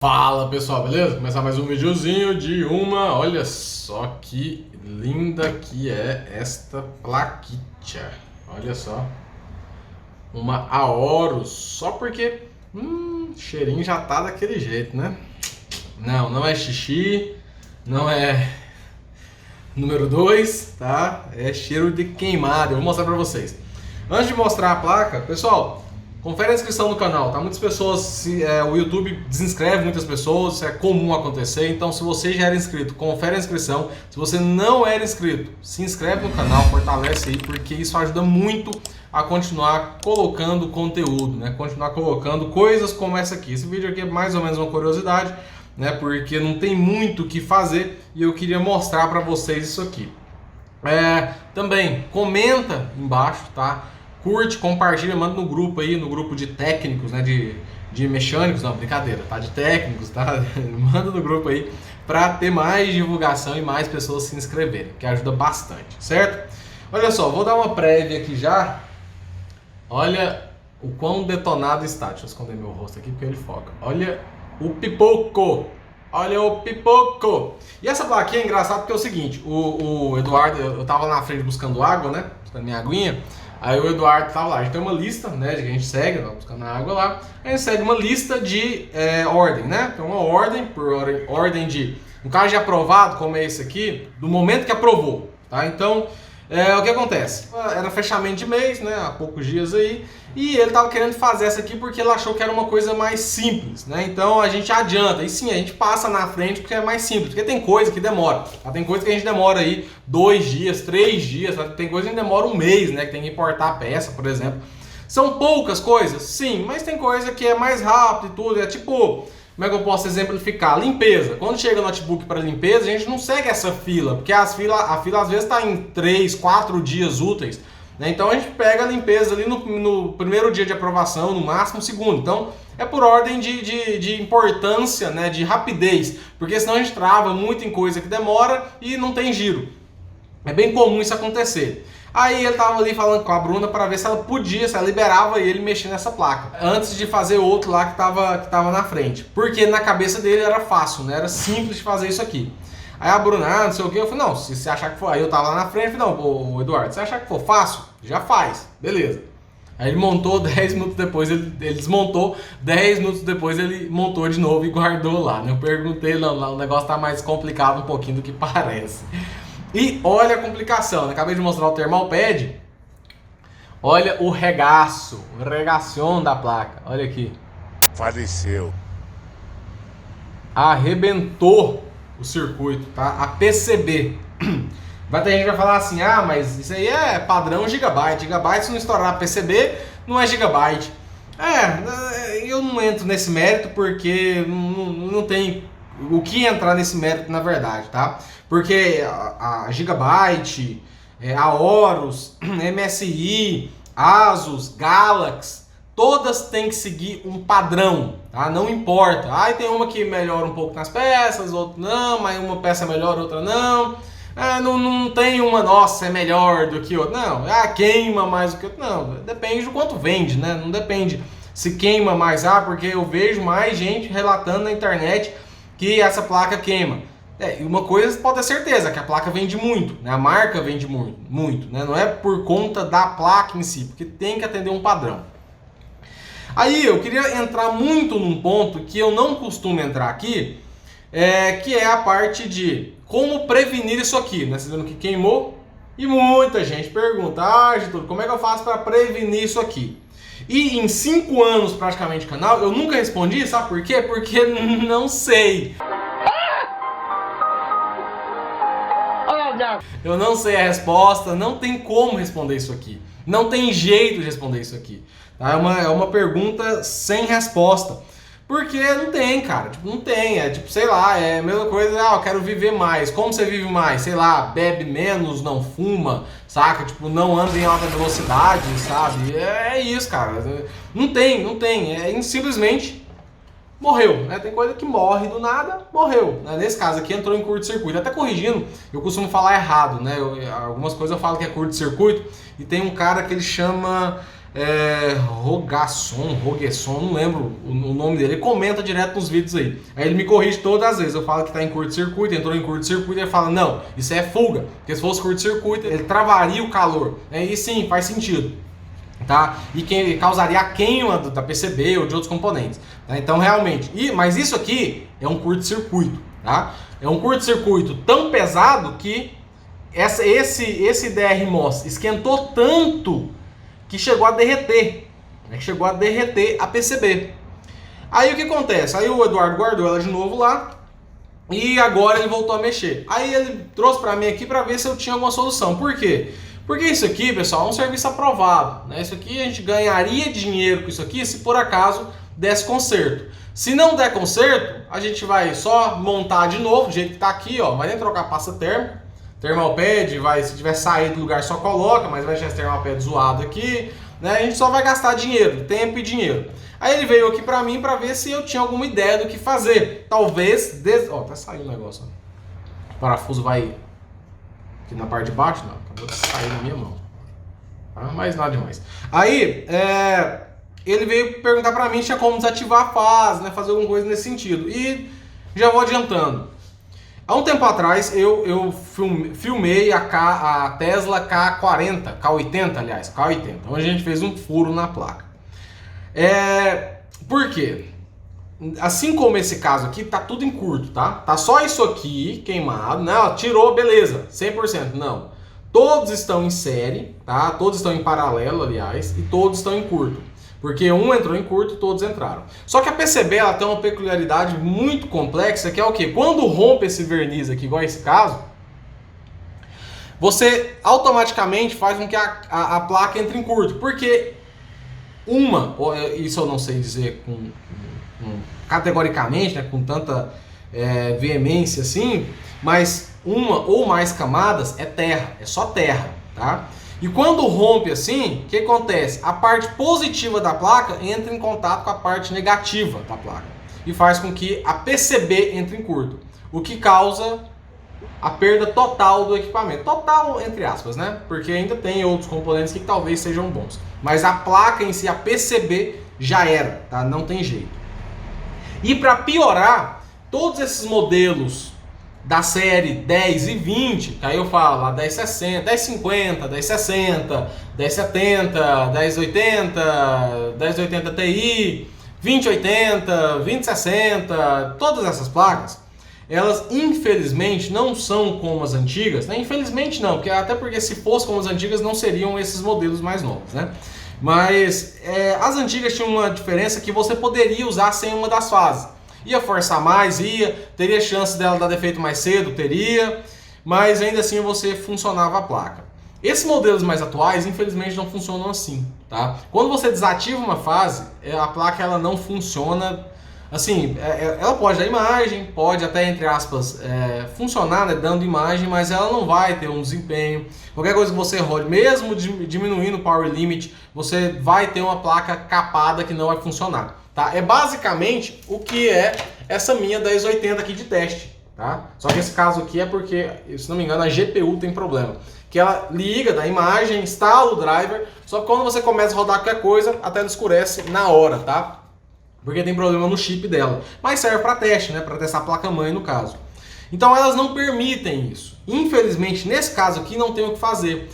Fala pessoal, beleza? Começar mais um videozinho de olha só que linda que é esta plaquinha. Olha só, uma Aorus, só porque cheirinho já tá daquele jeito, né? Não é xixi, não é número 2, tá? É cheiro de queimado, eu vou mostrar pra vocês. Antes de mostrar a placa, pessoal, confere a inscrição no canal, tá? Muitas pessoas, o YouTube desinscreve muitas pessoas, isso é comum acontecer, então se você já era inscrito, confere a inscrição. Se você não era inscrito, se inscreve no canal, fortalece aí, porque isso ajuda muito a continuar colocando conteúdo, né? Continuar colocando coisas como essa aqui. Esse vídeo aqui é mais ou menos uma curiosidade, né? Porque não tem muito o que fazer e eu queria mostrar para vocês isso aqui. Também comenta embaixo, tá? Curte, compartilha, manda no grupo aí, no grupo de técnicos, né, de mecânicos, não, brincadeira, tá, de técnicos, tá, manda no grupo aí para ter mais divulgação e mais pessoas se inscreverem, que ajuda bastante, certo? Olha só, vou dar uma prévia aqui já, olha o quão detonado está, deixa eu esconder meu rosto aqui porque ele foca, olha o pipoco, olha o pipoco. E essa plaquinha é engraçada porque é o seguinte, o Eduardo, eu tava na frente buscando água, né, buscando minha aguinha. Aí o Eduardo tava lá, a gente tem uma lista, né, que a gente segue, tá buscando a água lá, a gente segue uma lista de ordem, né, então uma ordem, por ordem de, no caso de aprovado, como é esse aqui, do momento que aprovou, tá, então, o que acontece? Era fechamento de mês, né, há poucos dias aí, e ele tava querendo fazer essa aqui porque ele achou que era uma coisa mais simples, né, então a gente adianta, e sim, a gente passa na frente porque é mais simples, porque tem coisa que demora, tá? Tem coisa que a gente demora aí 2 dias, 3 dias, tá? Tem coisa que demora um mês, né, que tem que importar a peça, por exemplo. São poucas coisas, sim, mas tem coisa que é mais rápido e tudo, é tipo... Como é que eu posso exemplificar? Limpeza. Quando chega o notebook para limpeza, a gente não segue essa fila, porque a fila às vezes está em 3, 4 dias úteis, né? Então a gente pega a limpeza ali no primeiro dia de aprovação, no máximo segundo. Então é por ordem de importância, né? De rapidez, porque senão a gente trava muito em coisa que demora e não tem giro. É bem comum isso acontecer. Aí ele tava ali falando com a Bruna para ver se ela podia, se ela liberava ele mexer nessa placa, antes de fazer outro lá que tava na frente. Porque na cabeça dele era fácil, né? Era simples de fazer isso aqui. Aí a Bruna, não sei o que, eu falei, não, se você achar que for... Aí eu tava lá na frente, eu falei, não, ô Eduardo, se você achar que for fácil, já faz, beleza. Aí ele montou, 10 minutos depois ele desmontou, 10 minutos depois ele montou de novo e guardou lá, né? Eu perguntei, não, o negócio tá mais complicado um pouquinho do que parece. E olha a complicação, né? Acabei de mostrar o Thermalpad. Olha o regaço, o regação da placa. Olha aqui. Faleceu. Arrebentou o circuito, tá? A PCB. Vai ter gente que vai falar assim, ah, mas isso aí é padrão gigabyte. Gigabyte, se não estourar a PCB, não é gigabyte. Eu não entro nesse mérito porque não tem o que entrar nesse mérito na verdade, tá? Porque a Gigabyte, a Aorus, MSI, Asus, Galaxy, todas têm que seguir um padrão, tá? Não importa. Aí tem uma que melhora um pouco nas peças, outra não, mas uma peça melhora, outra não. Não tem uma, nossa, é melhor do que outra. Não, queima mais do que outra. Não, depende do quanto vende, né? Não depende se queima mais, porque eu vejo mais gente relatando na internet que essa placa queima. E uma coisa pode ter certeza, que a placa vende muito, né? A marca vende muito, né? Não é por conta da placa em si, porque tem que atender um padrão. Aí eu queria entrar muito num ponto que eu não costumo entrar aqui, que é a parte de como prevenir isso aqui, né? Vocês viram que queimou? E muita gente pergunta, Getúlio, como é que eu faço para prevenir isso aqui? E em 5 anos praticamente de canal, eu nunca respondi, sabe por quê? Porque não sei. Eu não sei a resposta, não tem como responder isso aqui. Não tem jeito de responder isso aqui. Tá? É uma pergunta sem resposta. Porque não tem, cara. Tipo, não tem. É tipo, sei lá, é a mesma coisa, eu quero viver mais. Como você vive mais? Sei lá, bebe menos, não fuma, saca? Tipo, não anda em alta velocidade, sabe? É isso, cara. Não tem. Simplesmente morreu, né? Tem coisa que morre do nada, morreu, né? Nesse caso aqui entrou em curto-circuito. Até corrigindo, eu costumo falar errado, né? Algumas coisas eu falo que é curto-circuito e tem um cara que ele chama Roguesson, não lembro o nome dele, ele comenta direto nos vídeos aí. Aí ele me corrige todas as vezes, eu falo que está em curto-circuito, entrou em curto-circuito, ele fala, não, isso é fuga, porque se fosse curto-circuito, ele travaria o calor. E sim, faz sentido, tá? E que causaria a queima da PCB ou de outros componentes, tá? Então realmente, mas isso aqui é um curto-circuito, tá? É um curto-circuito tão pesado que esse DRMOS esquentou tanto que chegou a derreter, né? Chegou a derreter a PCB. Aí o que acontece? Aí o Eduardo guardou ela de novo lá e agora ele voltou a mexer. Aí ele trouxe para mim aqui para ver se eu tinha alguma solução. Por quê? Porque isso aqui, pessoal, é um serviço aprovado, né? Isso aqui a gente ganharia dinheiro com isso aqui se por acaso desse conserto. Se não der conserto, a gente vai só montar de novo, do jeito que está aqui, ó. Vai nem trocar pasta térmica. Thermalpad, se tiver saído do lugar só coloca, mas vai deixar esse Thermalpad zoado aqui, né? A gente só vai gastar dinheiro, tempo e dinheiro. Aí ele veio aqui pra mim pra ver se eu tinha alguma ideia do que fazer. Talvez, ó, tá saindo o negócio, ó. O parafuso vai aqui na parte de baixo, não, acabou de sair na minha mão. Tá? Mas nada demais. Aí, ele veio perguntar pra mim se tinha como desativar a fase, né? Fazer alguma coisa nesse sentido. E já vou adiantando. Há um tempo atrás eu filmei a Tesla K80, aliás, K80, onde a gente fez um furo na placa. Por quê? Assim como esse caso aqui, tá tudo em curto, tá? Tá só isso aqui queimado, né? Tirou, beleza, 100%, não. Todos estão em série, tá? Todos estão em paralelo, aliás, e todos estão em curto. Porque um entrou em curto e todos entraram. Só que a PCB ela tem uma peculiaridade muito complexa, que é o quê? Quando rompe esse verniz aqui, igual esse caso, você automaticamente faz com que a placa entre em curto. Porque isso eu não sei dizer categoricamente, né, com tanta veemência assim, mas uma ou mais camadas é terra, é só terra, tá? E quando rompe assim, o que acontece? A parte positiva da placa entra em contato com a parte negativa da placa e faz com que a PCB entre em curto, o que causa a perda total do equipamento. Total, entre aspas, né? Porque ainda tem outros componentes que talvez sejam bons. Mas a placa em si, a PCB, já era, tá? Não tem jeito. E para piorar, todos esses modelos da série 10 e 20, que aí eu falo lá 1060, 1050, 1060, 1070, 1080, 1080 Ti, 2080, 2060, todas essas placas, elas infelizmente não são como as antigas, né? Infelizmente não, até porque se fosse como as antigas não seriam esses modelos mais novos, né? Mas as antigas tinham uma diferença que você poderia usar sem uma das fases. Ia forçar mais, teria chance dela dar defeito mais cedo, teria, mas ainda assim você funcionava a placa. Esses modelos mais atuais, infelizmente, não funcionam assim, tá? Quando você desativa uma fase, a placa ela não funciona, assim, ela pode dar imagem, pode até, entre aspas, funcionar, né, dando imagem, mas ela não vai ter um desempenho. Qualquer coisa que você rode, mesmo diminuindo o power limit, você vai ter uma placa capada que não vai funcionar. Tá? É basicamente o que é essa minha 1080 aqui de teste, tá? Só que esse caso aqui é porque, se não me engano, a GPU tem problema. Que ela liga da imagem, instala o driver, só que quando você começa a rodar qualquer coisa, a tela escurece na hora, tá? Porque tem problema no chip dela. Mas serve para teste, né? Para testar a placa-mãe no caso. Então elas não permitem isso. Infelizmente, nesse caso aqui, não tem o que fazer.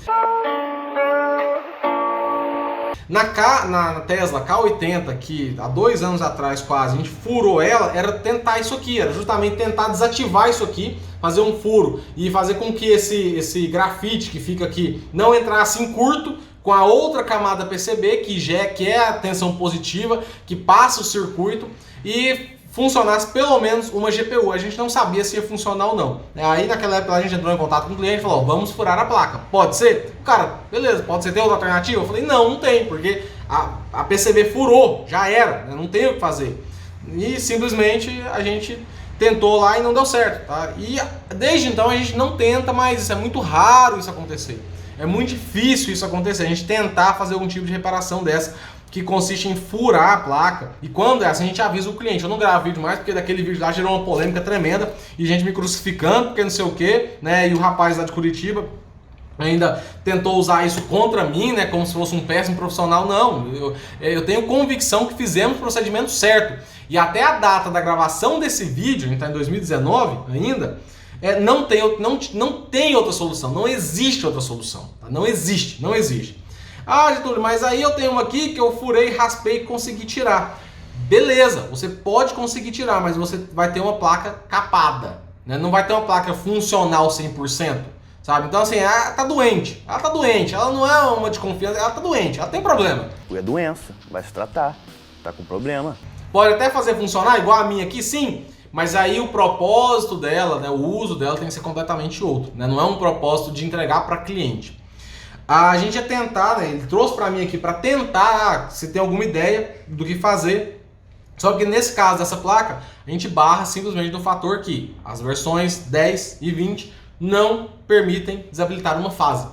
Na Tesla K80, que há 2 anos atrás quase a gente furou ela, era tentar isso aqui, era justamente tentar desativar isso aqui, fazer um furo e fazer com que esse grafite que fica aqui não entrasse em curto com a outra camada PCB, que é a tensão positiva, que passa o circuito e funcionasse pelo menos uma GPU. A gente não sabia se ia funcionar ou não. Aí naquela época a gente entrou em contato com o cliente e falou, vamos furar a placa. Pode ser? O cara, beleza, pode ser, tem outra alternativa? Eu falei, não tem, porque a PCB furou, já era, né? Não tem o que fazer. E simplesmente a gente tentou lá e não deu certo, tá? E desde então a gente não tenta mais, isso é muito raro isso acontecer. É muito difícil isso acontecer, a gente tentar fazer algum tipo de reparação dessa, que consiste em furar a placa. E quando é assim, a gente avisa o cliente. Eu não gravo vídeo mais, porque daquele vídeo lá gerou uma polêmica tremenda, e gente me crucificando, porque não sei o que, né? E o rapaz lá de Curitiba ainda tentou usar isso contra mim, né, como se fosse um péssimo profissional. Não, eu tenho convicção que fizemos o procedimento certo. E até a data da gravação desse vídeo, a gente está em 2019 ainda, não tem outra solução, não existe outra solução. Tá? Não existe. Ah, Getúlio, mas aí eu tenho uma aqui que eu furei, raspei e consegui tirar. Beleza, você pode conseguir tirar, mas você vai ter uma placa capada, né? Não vai ter uma placa funcional 100%. Sabe? Então assim, ela tá doente, ela não é uma de confiança, ela tá doente, ela tem problema. É doença, vai se tratar, tá com problema. Pode até fazer funcionar igual a minha aqui, sim, mas aí o propósito dela, né, o uso dela tem que ser completamente outro, né? Não é um propósito de entregar para cliente. A gente ia tentar, né, ele trouxe para mim aqui para tentar, se tem alguma ideia do que fazer, só que nesse caso dessa placa, a gente barra simplesmente no fator que as versões 10 e 20 não permitem desabilitar uma fase.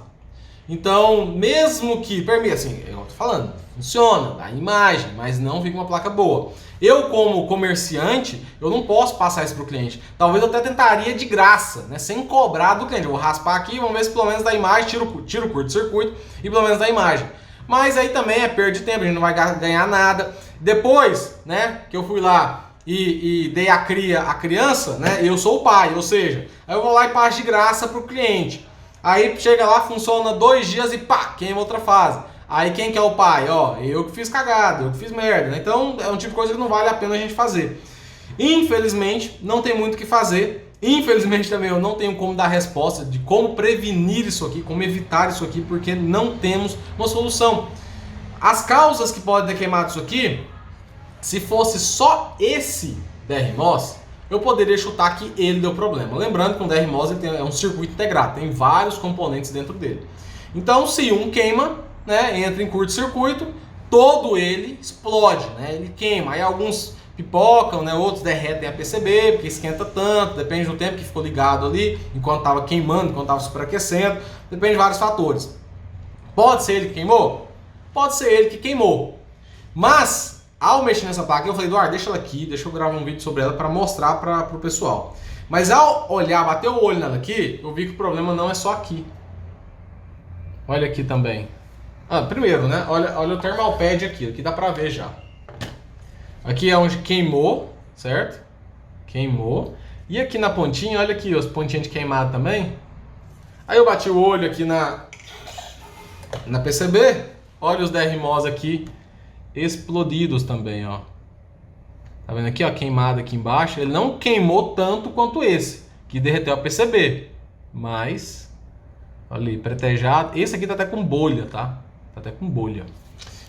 Então, mesmo que permita, assim, eu tô falando, funciona, dá imagem, mas não fica uma placa boa. Eu, como comerciante, eu não posso passar isso para o cliente. Talvez eu até tentaria de graça, né, sem cobrar do cliente. Eu vou raspar aqui, vamos ver se pelo menos dá imagem, tiro o curto-circuito e pelo menos dá imagem. Mas aí também é perda de tempo, a gente não vai ganhar nada. Depois, né, que eu fui lá e dei a criança, né, eu sou o pai, ou seja, aí eu vou lá e passo de graça para o cliente. Aí chega lá, funciona 2 dias e pá, queima outra fase. Aí quem que é o pai? Ó, eu que fiz cagada, eu que fiz merda, né? Então é um tipo de coisa que não vale a pena a gente fazer. Infelizmente, não tem muito o que fazer. Infelizmente também eu não tenho como dar resposta de como prevenir isso aqui, como evitar isso aqui, porque não temos uma solução. As causas que podem ter queimado isso aqui, se fosse só esse DRMOS, eu poderia chutar que ele deu problema. Lembrando que um DRMOS é um circuito integrado, tem vários componentes dentro dele. Então, se um queima, né, entra em curto-circuito, todo ele explode, né, ele queima. Aí alguns pipocam, né, outros derretem a PCB, porque esquenta tanto, depende do tempo que ficou ligado ali, enquanto estava queimando, enquanto estava superaquecendo, depende de vários fatores. Pode ser ele que queimou? Pode ser ele que queimou. Mas, ao mexer nessa placa, eu falei, Eduardo, deixa ela aqui, deixa eu gravar um vídeo sobre ela para mostrar para o pessoal. Mas ao olhar, bater o olho nela aqui, eu vi que o problema não é só aqui. Olha aqui também. Primeiro, né? Olha o thermal pad aqui dá pra ver já. Aqui é onde queimou, certo? Queimou. E aqui na pontinha, olha aqui, as pontinhas de queimado também. Aí eu bati o olho aqui na PCB, olha os DRMOS aqui explodidos também, ó. Tá vendo aqui, ó, queimado aqui embaixo? Ele não queimou tanto quanto esse, que derreteu a PCB. Mas, olha ali, pretejado. Esse aqui tá até com bolha, tá? Tá até com bolha.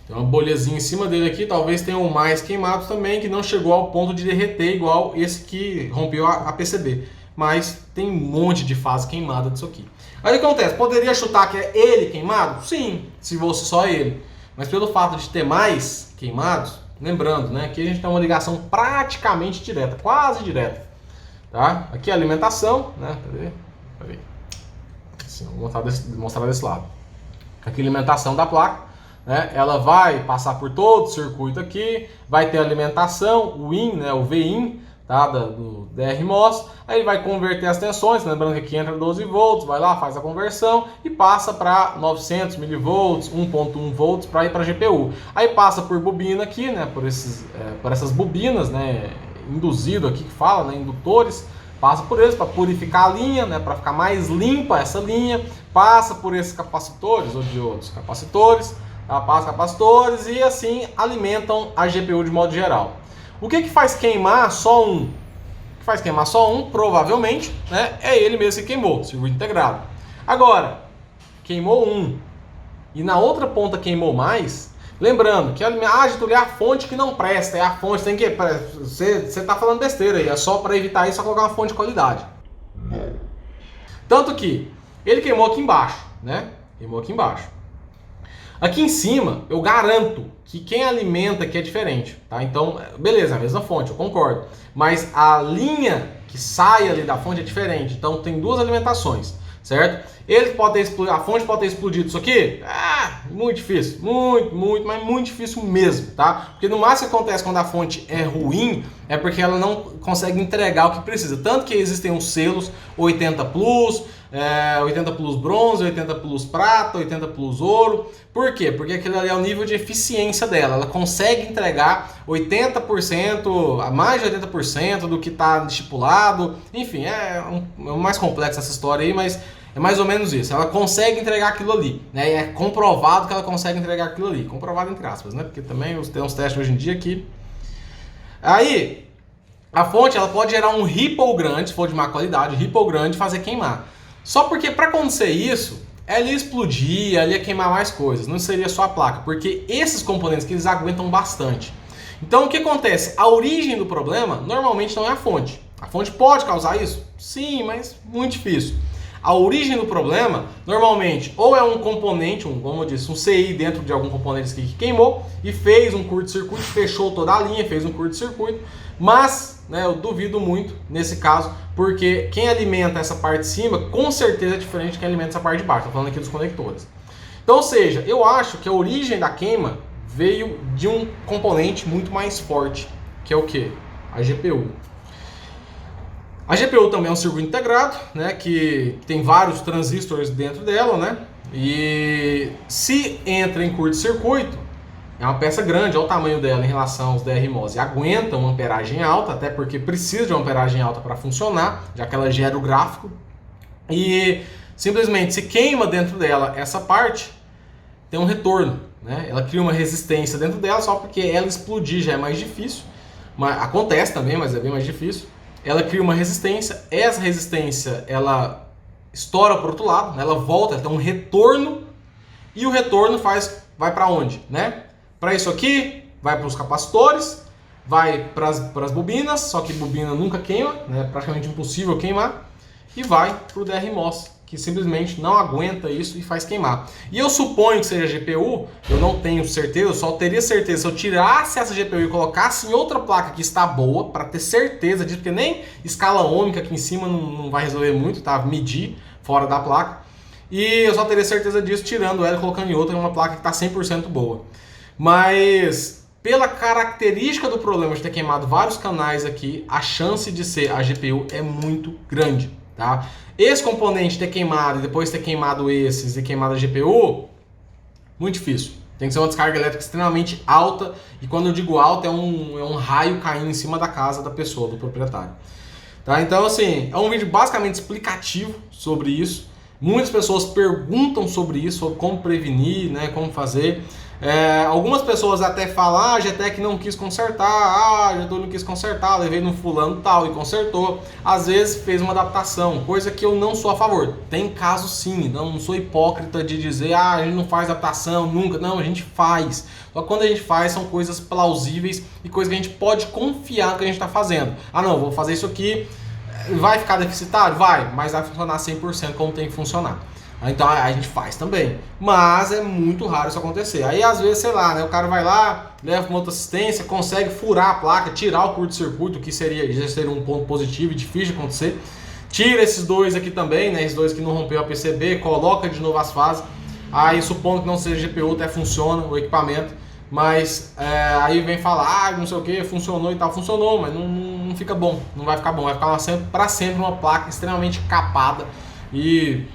Tem uma bolhazinha em cima dele aqui, talvez tenham mais queimados também, que não chegou ao ponto de derreter igual esse que rompeu a PCB. Mas tem um monte de fase queimada disso aqui. Aí o que acontece? Poderia chutar que é ele queimado? Sim, se fosse só ele. Mas pelo fato de ter mais queimados, lembrando, né, que a gente tem uma ligação praticamente direta, quase direta. Tá? Aqui é a alimentação, né? Peraí. Assim, vou mostrar desse lado. Aqui a alimentação da placa, né? Ela vai passar por todo o circuito aqui, vai ter a alimentação, o IN, né, o VIN, tá, do DRMOS, aí ele vai converter as tensões, lembrando que aqui entra 12 volts, vai lá, faz a conversão e passa para 900 milivolts, 1.1 volts para ir para a GPU. Aí passa por bobina aqui, né, por essas bobinas, né, induzido aqui que fala, né, indutores, passa por eles para purificar a linha, né, para ficar mais limpa essa linha, passa por esses capacitores ou diodos capacitores, tá, passa capacitores e assim alimentam a GPU de modo geral. O que faz queimar só um? O que faz queimar só um, provavelmente, né, é ele mesmo que queimou, circuito integrado. Agora, queimou um e na outra ponta queimou mais, lembrando que Getúlio, é a fonte que não presta, é a fonte, tem que... Você está falando besteira aí, é só para evitar isso, só colocar uma fonte de qualidade. Tanto que ele queimou aqui embaixo, né? Queimou aqui embaixo. Aqui em cima, eu garanto que quem alimenta aqui é diferente, tá? Então, beleza, a mesma fonte, eu concordo. Mas a linha que sai ali da fonte é diferente. Então, tem duas alimentações, certo? A fonte pode ter explodido isso aqui? Muito difícil. Mas muito difícil mesmo, tá? Porque no máximo que acontece quando a fonte é ruim é porque ela não consegue entregar o que precisa. Tanto que existem os selos 80 Plus, 80 plus bronze, 80 plus prata, 80 plus ouro. Por quê? Porque aquilo ali é o nível de eficiência dela. Ela consegue entregar 80%, a mais de 80% do que está estipulado. Enfim, é mais complexo essa história aí, mas é mais ou menos isso. Ela consegue entregar aquilo ali, né? É comprovado que ela consegue entregar aquilo ali. Comprovado entre aspas, né? Porque também tem uns testes hoje em dia que... Aí, a fonte ela pode gerar um ripple grande, se for de má qualidade, ripple grande, fazer queimar. Só porque para acontecer isso, ela ia explodir, ela ia queimar mais coisas. Não seria só a placa, porque esses componentes que eles aguentam bastante. Então o que acontece? A origem do problema normalmente não é a fonte. A fonte pode causar isso? Sim, mas muito difícil. A origem do problema, normalmente, ou é um componente, como eu disse, um CI dentro de algum componente que queimou e fez um curto-circuito, fechou toda a linha, fez um curto-circuito, mas né, eu duvido muito nesse caso, porque quem alimenta essa parte de cima, com certeza é diferente de quem alimenta essa parte de baixo. Estou falando aqui dos conectores. Então, ou seja, eu acho que a origem da queima veio de um componente muito mais forte, que é o quê? A GPU. A GPU também é um circuito integrado, né, que tem vários transistores dentro dela, né, e se entra em curto-circuito, é uma peça grande, olha o tamanho dela em relação aos DRMOS, e aguenta uma amperagem alta, até porque precisa de uma amperagem alta para funcionar, já que ela gera o gráfico, e simplesmente se queima dentro dela essa parte, tem um retorno, né, ela cria uma resistência dentro dela, só porque ela explodir já é mais difícil, mas acontece também, mas é bem mais difícil. Ela cria uma resistência, essa resistência ela estoura para o outro lado, né? Ela volta, ela tem um retorno, e o retorno vai para onde? Né? Para isso aqui, vai para os capacitores, vai para as bobinas, só que bobina nunca queima, né? Praticamente impossível queimar, e vai para o DRMOS, que simplesmente não aguenta isso e faz queimar. E eu suponho que seja GPU, eu não tenho certeza, eu só teria certeza se eu tirasse essa GPU e colocasse em outra placa que está boa, para ter certeza disso, porque nem escala ômica aqui em cima não vai resolver muito, tá? Medir fora da placa. E eu só teria certeza disso tirando ela e colocando em outra, em uma placa que está 100% boa. Mas pela característica do problema de ter queimado vários canais aqui, a chance de ser a GPU é muito grande, tá? Esse componente ter queimado e depois ter queimado esses e queimado a GPU, muito difícil. Tem que ser uma descarga elétrica extremamente alta, e quando eu digo alta é um raio caindo em cima da casa da pessoa, do proprietário. Tá? Então assim, é um vídeo basicamente explicativo sobre isso. Muitas pessoas perguntam sobre isso, sobre como prevenir, né, como fazer. Algumas pessoas até falam, a GTEC não quis consertar, a Getúlio não quis consertar, levei no fulano tal e consertou. Às vezes fez uma adaptação, coisa que eu não sou a favor. Tem casos sim, não sou hipócrita de dizer, a gente não faz adaptação, nunca. Não, a gente faz. Só que quando a gente faz são coisas plausíveis e coisas que a gente pode confiar no que a gente está fazendo. Ah não, vou fazer isso aqui, vai ficar deficitário? Vai, mas vai funcionar 100% como tem que funcionar. Então a gente faz também, mas é muito raro isso acontecer. Aí às vezes, sei lá, né, o cara vai lá, leva uma outra assistência, consegue furar a placa, tirar o curto-circuito, que já seria um ponto positivo e difícil de acontecer. Tira esses dois aqui também, né, esses dois que não rompeu a PCB, coloca de novo as fases. Aí supondo que não seja GPU, até funciona o equipamento, mas aí vem falar, não sei o que, funcionou e tal, funcionou, mas não fica bom, não vai ficar bom, vai ficar para sempre uma placa extremamente capada e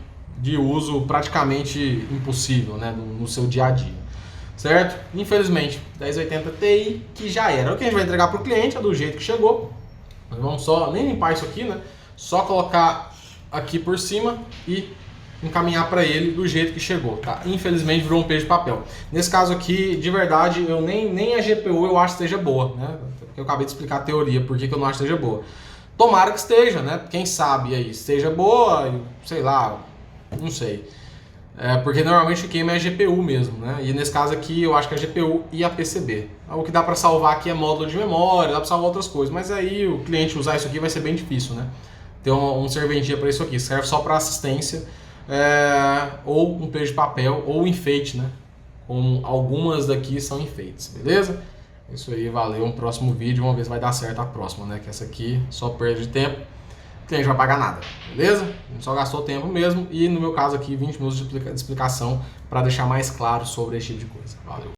de uso praticamente impossível, né, no seu dia a dia, certo? Infelizmente, 1080 Ti que já era. O que a gente vai entregar para o cliente é do jeito que chegou. Nós vamos só, nem limpar isso aqui, né, só colocar aqui por cima e encaminhar para ele do jeito que chegou, tá? Infelizmente virou um peso de papel. Nesse caso aqui, de verdade, eu nem a GPU eu acho que esteja boa, né? Porque eu acabei de explicar a teoria, por que eu não acho que esteja boa. Tomara que esteja, né? Quem sabe aí, esteja boa, sei lá, não sei. Porque normalmente o queima é a GPU mesmo, né? E nesse caso aqui eu acho que é a GPU e a PCB. O que dá para salvar aqui é módulo de memória, dá para salvar outras coisas, mas aí o cliente usar isso aqui vai ser bem difícil, né? Ter um serventia para isso aqui, serve só para assistência, ou um peso de papel, ou enfeite, né? Como algumas daqui são enfeites, beleza? Isso aí, valeu. Um próximo vídeo, vamos ver se vai dar certo a próxima, né? Que essa aqui só perda de tempo. O cliente não vai pagar nada, beleza? A gente só gastou tempo mesmo e no meu caso aqui 20 minutos de explicação para deixar mais claro sobre esse tipo de coisa. Valeu!